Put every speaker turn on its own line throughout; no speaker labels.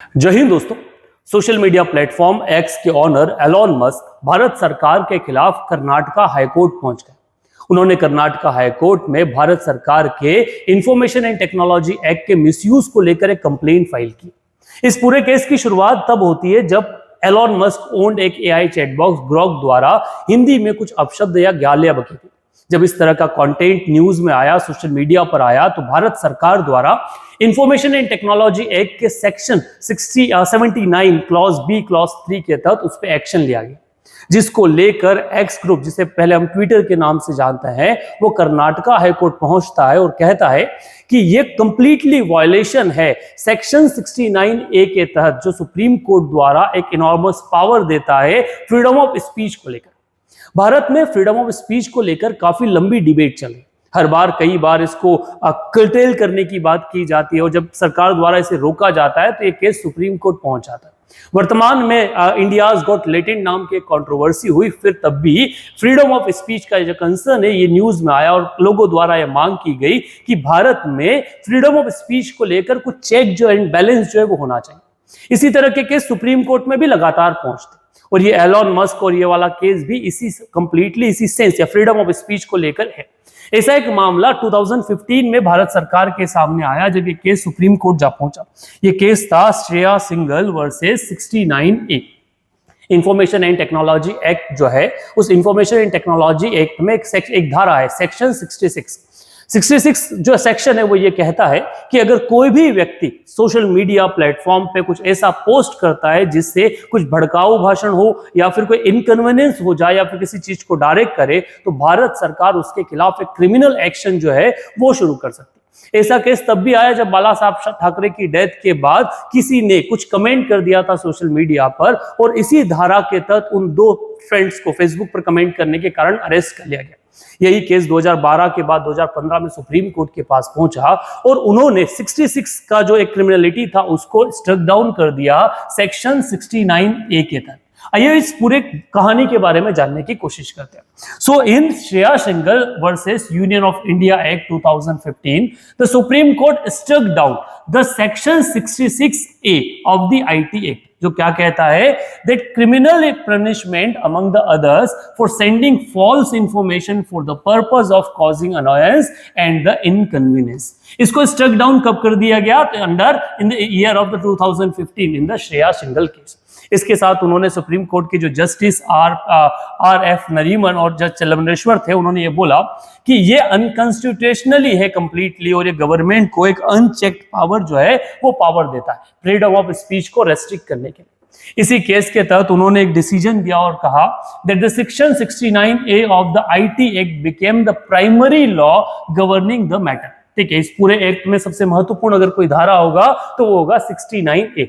जय हिंद दोस्तों। Social media platform x के ऑनर एलॉन मस्क भारत सरकार के खिलाफ कर्नाटका हाईकोर्ट पहुंच गए। उन्होंने कर्नाटका हाईकोर्ट में भारत सरकार के इंफॉर्मेशन एंड टेक्नोलॉजी एक्ट के मिसयूज को लेकर एक कंप्लेंट फाइल की। इस पूरे केस की शुरुआत तब होती है जब एलॉन मस्क ओन्ड एक एआई चैटबॉक्स ग्रॉक द्वारा हिंदी में कुछ अपशब्द या गालियां बकी थी। जब इस तरह का कंटेंट न्यूज में आया, सोशल मीडिया पर आया, तो भारत सरकार द्वारा इंफॉर्मेशन एंड टेक्नोलॉजी एक्ट के सेक्शन 79 क्लॉज बी क्लॉज 3 के तहत उस पर एक्शन लिया गया, जिसको लेकर एक्स ग्रुप, जिसे पहले हम ट्विटर के नाम से जानते हैं, वो कर्नाटका हाईकोर्ट पहुंचता है और कहता है कि ये कंप्लीटली वायलेशन है सेक्शन 69A के तहत, जो सुप्रीम कोर्ट द्वारा एक इनॉर्मस पावर देता है फ्रीडम ऑफ स्पीच को लेकर। भारत में फ्रीडम ऑफ स्पीच को लेकर काफी लंबी डिबेट चली। हर बार कई बार इसको कर्टेल करने की बात की जाती है और जब सरकार द्वारा इसे रोका जाता है तो ये केस सुप्रीम कोर्ट पहुंच जाता है। वर्तमान में इंडियाज गॉट लेटेंट नाम की कंट्रोवर्सी हुई, फिर तब भी फ्रीडम ऑफ स्पीच का जो कंसर्न है ये न्यूज में आया और लोगों द्वारा यह मांग की गई कि भारत में फ्रीडम ऑफ स्पीच को लेकर कुछ चेक जो एंड बैलेंस जो है वो होना चाहिए। इसी तरह के केस सुप्रीम कोर्ट में भी लगातार पहुंचते और ये एलॉन मस्क और ये वाला केस भी इसी कंप्लीटली इसी सेंस या फ्रीडम ऑफ स्पीच को लेकर है। ऐसा एक मामला 2015 में भारत सरकार के सामने आया जब ये केस सुप्रीम कोर्ट जा पहुंचा। ये केस था Shreya Singhal versus 69A। Information and technology act जो है, उस इंफॉर्मेशन एंड टेक्नोलॉजी एक्ट में एक धारा है सेक्शन 66 जो सेक्शन है वो ये कहता है कि अगर कोई भी व्यक्ति सोशल मीडिया प्लेटफॉर्म पे कुछ ऐसा पोस्ट करता है जिससे कुछ भड़काऊ भाषण हो या फिर कोई इनकन्वीनियंस हो जाए या फिर किसी चीज को डायरेक्ट करे, तो भारत सरकार उसके खिलाफ एक क्रिमिनल एक्शन जो है वो शुरू कर सकती है। ऐसा केस तब भी आया जब बाला साहब ठाकरे की डेथ के बाद किसी ने कुछ कमेंट कर दिया था सोशल मीडिया पर और इसी धारा के तहत उन दो फ्रेंड्स को फेसबुक पर कमेंट करने के कारण अरेस्ट कर लिया गया। यही केस 2012 के बाद 2015 में सुप्रीम कोर्ट के पास पहुंचा और उन्होंने 66 का जो एक क्रिमिनलिटी था उसको स्ट्रक डाउन कर दिया सेक्शन 69A के तहत। आइए इस पूरे कहानी के बारे में जानने की कोशिश करते हैं। So in Shreya Singhal versus union of India act 2015, the Supreme Court struck down the section 66A of the IT act, जो क्या कहता है that criminal punishment among the others for sending false information for the purpose of causing annoyance and the inconvenience। इसको struck down कब कर दिया गया? Under in the year of the 2015 in the Shreya Singhal case. इसके साथ उन्होंने सुप्रीम कोर्ट के जो जस्टिस RF नरीमन और जज चलमनेश्वर थे, उन्होंने ये बोला कि ये अनकॉन्स्टिट्यूशनली है कंप्लीटली और ये गवर्नमेंट को एक अनचेक्ड पावर जो है वो पावर देता है फ्रीडम ऑफ स्पीच को रेस्ट्रिक्ट करने के लिए। इसी केस के तहत उन्होंने एक डिसीजन दिया और कहा that the section 69A of the IT act became the primary law governing the matter. ठीक है, इस पूरे एक्ट में सबसे महत्वपूर्ण अगर कोई धारा होगा तो वो होगा 69A।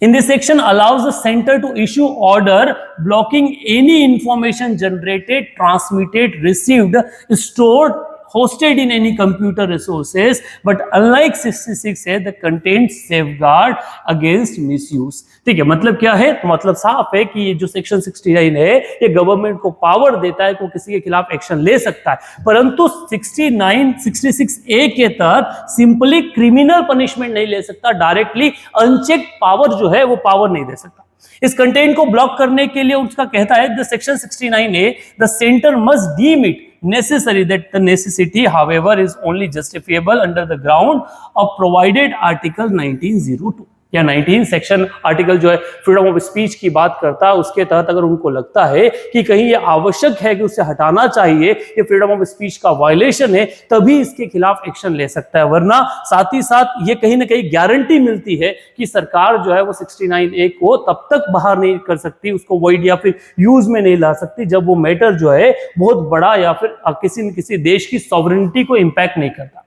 In this section allows the center to issue order blocking any information generated, transmitted, received, stored, hosted in any computer resources, but unlike 66 है the content safeguard against misuse। ठीक है, मतलब क्या है? तो मतलब साफ है कि ये जो सेक्शन 69 है ये गवर्नमेंट को पावर देता है कि वो किसी के खिलाफ एक्शन ले सकता है, परंतु 66A के तहत सिंपली क्रिमिनल पनिशमेंट नहीं ले सकता, डायरेक्टली अनचेक्ड पावर जो है वो पावर नहीं दे सकता। इस कंटेंट को ब्लॉक करने के लिए उसका कहता है the section 69A the centre must deem it necessary that the necessity however is only justifiable under the ground of provided article 1902 या 19 सेक्शन आर्टिकल जो है फ्रीडम ऑफ स्पीच की बात करता है, उसके तहत अगर उनको लगता है कि कहीं ये आवश्यक है कि उसे हटाना चाहिए, ये फ्रीडम ऑफ स्पीच का वायलेशन है, तभी इसके खिलाफ एक्शन ले सकता है। वरना साथ ही साथ ये कहीं ना कहीं गारंटी मिलती है कि सरकार जो है वो 69A को तब तक बाहर नहीं कर सकती, उसको वॉइड या फिर यूज में नहीं ला सकती जब वो मैटर जो है बहुत बड़ा या फिर किसी न किसी देश की सॉवरेनिटी को इंपैक्ट नहीं करता।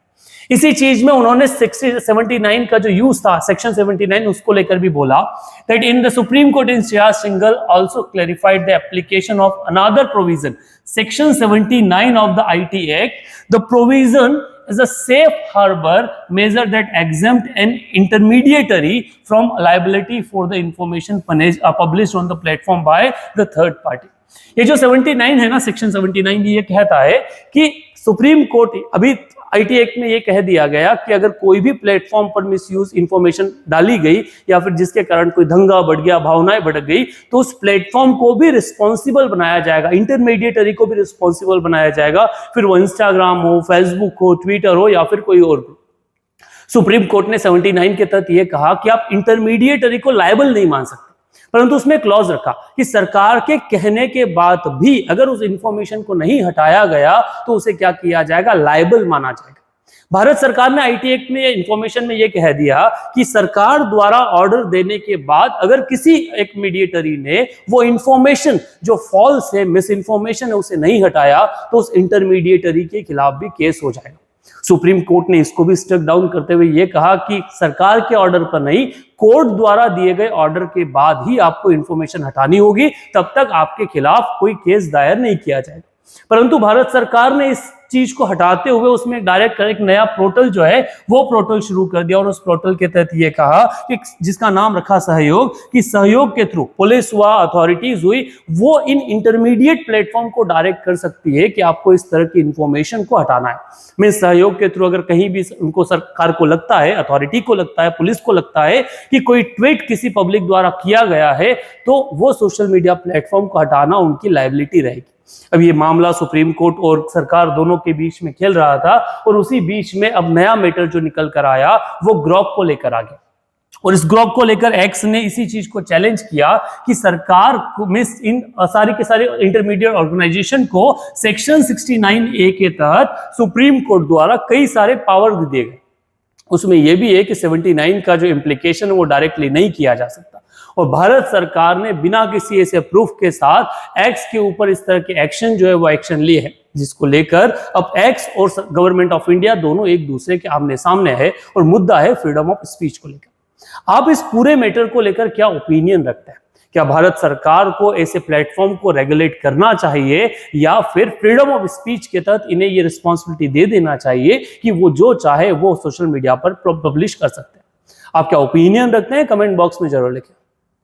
इसी चीज में उन्होंने 79 का जो यूज था सेक्शन 79 उसको लेकर भी बोला that in the Supreme court in Shreya Singhal also clarified the application of another provision section 79 of the IT act. The provision is a safe harbor measure that exempt an intermediary from liability for the information published on the platform by the third party। ये जो 79 है ना, section 79 ये कहता है कि supreme court अभी IT act में ये कह दिया गया कि अगर कोई भी प्लेटफॉर्म पर मिसयूज इंफॉर्मेशन डाली गई या फिर जिसके कारण कोई दंगा बढ़ गया, भावनाएं भड़क गई, तो उस प्लेटफॉर्म को भी रिस्पॉन्सिबल बनाया जाएगा, इंटरमीडिएटरी को भी रिस्पॉन्सिबल बनाया जाएगा, फिर वो इंस्टाग्राम हो, फेसबुक हो, ट्विटर हो या फिर कोई और। सुप्रीम कोर्ट ने 79 के तहत यह कहा कि आप इंटरमीडिएटरी को लायबल नहीं मान सकते, परंतु उसमें क्लॉज रखा कि सरकार के कहने के बाद भी अगर उस इंफॉर्मेशन को नहीं हटाया गया तो उसे क्या किया जाएगा, लायबल माना जाएगा। भारत सरकार ने आईटी एक्ट में इंफॉर्मेशन में यह कह दिया कि सरकार द्वारा ऑर्डर देने के बाद अगर किसी एक मीडिएटरी ने वो इंफॉर्मेशन जो फॉल्स है, मिस इंफॉर्मेशन है, उसे नहीं हटाया तो उस इंटरमीडिएटरी के खिलाफ भी केस हो जाएगा। सुप्रीम कोर्ट ने इसको भी स्ट्रक डाउन करते हुए यह कहा कि सरकार के ऑर्डर पर नहीं, कोर्ट द्वारा दिए गए ऑर्डर के बाद ही आपको इंफॉर्मेशन हटानी होगी, तब तक आपके खिलाफ कोई केस दायर नहीं किया जाएगा। परंतु भारत सरकार ने इस चीज को हटाते हुए उसमें डायरेक्ट एक नया पोर्टल जो है वो पोर्टल शुरू कर दिया और उस पोर्टल के तहत ये कहा कि जिसका नाम रखा सहयोग, कि सहयोग के थ्रू पुलिस हुआ, अथॉरिटीज हुई, वो इन इंटरमीडिएट प्लेटफॉर्म को डायरेक्ट कर सकती है कि आपको इस तरह की इंफॉर्मेशन को हटाना है। मैं सहयोग के थ्रू अगर कहीं भी उनको सरकार को लगता है, अथॉरिटी को लगता है, पुलिस को लगता है कि कोई ट्वीट किसी पब्लिक द्वारा किया गया है, तो वो सोशल मीडिया प्लेटफॉर्म को हटाना उनकी लायबिलिटी रहेगी। अब ये मामला सुप्रीम कोर्ट और सरकार दोनों के बीच में खेल रहा था और उसी बीच में अब नया मैटर जो निकल कर आया वो ग्रॉक को लेकर आ गया और इस ग्रॉक को लेकर एक्स ने इसी चीज को चैलेंज किया कि सरकार में इन सारी के सारे इंटरमीडिएट ऑर्गेनाइजेशन को सेक्शन 69A के तहत सुप्रीम कोर्ट द्वारा कई सारे पावर दिए गए। उसमें यह भी है कि 79 का जो इम्प्लीकेशन है वो डायरेक्टली नहीं किया जा सकता और भारत सरकार ने बिना किसी ऐसे प्रूफ के साथ एक्स के ऊपर इस तरह के एक्शन जो है वो एक्शन लिए है, जिसको लेकर अब एक्स और गवर्नमेंट ऑफ इंडिया दोनों एक दूसरे के आमने सामने है और मुद्दा है फ्रीडम ऑफ स्पीच को लेकर। आप इस पूरे मैटर को लेकर क्या ओपिनियन रखते हैं? क्या भारत सरकार को ऐसे प्लेटफॉर्म को रेगुलेट करना चाहिए या फिर फ्रीडम ऑफ स्पीच के तहत इन्हें ये रिस्पॉन्सिबिलिटी दे देना चाहिए कि वो जो चाहे वो सोशल मीडिया पर पब्लिश कर सकते हैं? आप क्या ओपिनियन रखते हैं? कमेंट बॉक्स में जरूर लिखें।